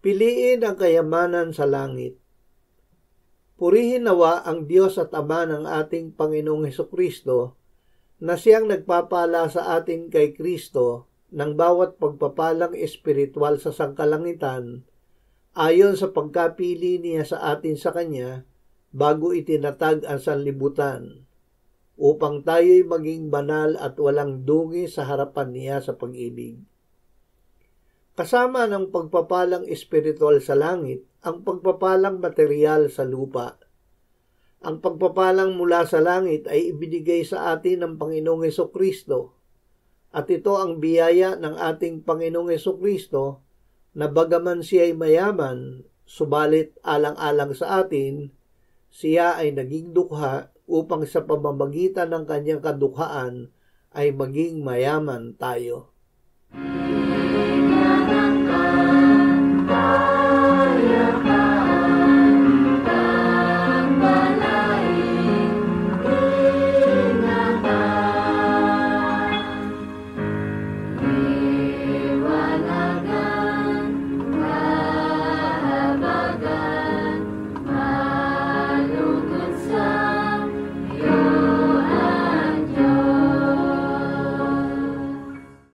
Piliin ang kayamanan sa langit. Purihin nawa ang Diyos at Ama ng ating Panginoong Hesukristo na siyang nagpapala sa atin kay Kristo ng bawat pagpapalang espiritual sa sangkalangitan ayon sa pagkapili niya sa atin sa Kanya bago itinatag ang sanlibutan, upang tayo'y maging banal at walang dungi sa harapan niya sa pag-ibig. Kasama ng pagpapalang espiritual sa langit, ang pagpapalang material sa lupa. Ang pagpapalang mula sa langit ay ibinigay sa atin ng Panginoong Hesukristo, at ito ang biyaya ng ating Panginoong Hesukristo na bagaman siya ay mayaman, subalit alang-alang sa atin, siya ay naging dukha upang sa pamamagitan ng kanyang kadukhaan ay maging mayaman tayo.